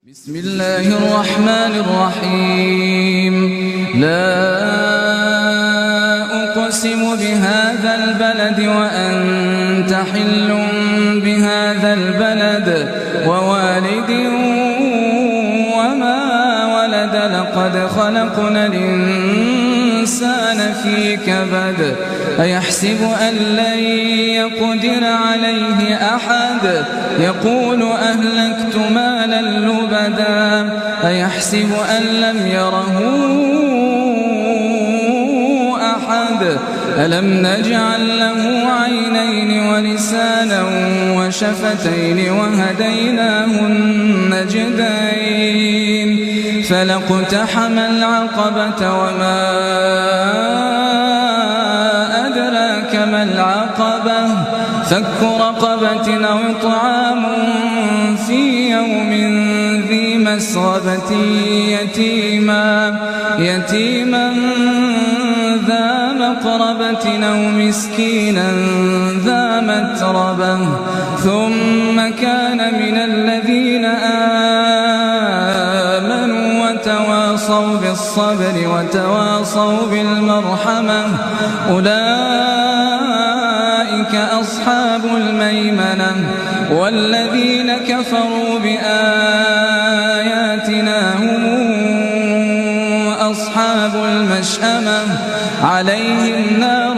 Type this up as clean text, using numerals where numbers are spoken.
بسم الله الرحمن الرحيم. لا أقسم بهذا البلد وأنت حل بهذا البلد ووالد وما ولد لقد خلقنا الإنسان في كبد أيحسب أن لن يقدر عليه أحد يقول أهلكت مالا لبدا أيحسب أن لم يره أحد ألم نجعل له عينين ولسانا وشفتين وهديناه النجدين فلاقتحم العقبة وما أدراك ما العقبة فك رقبة أو إطعام في يوم ذي مسغبة يتيما ذا مقربة أو مسكينا ذا متربة ثم كان من الذين آمنوا وتواصوا بالصبر وتواصوا بالمرحمة أولئك أصحاب الميمنة والذين كفروا بآياتنا هم أصحاب المشأمة عليهم نار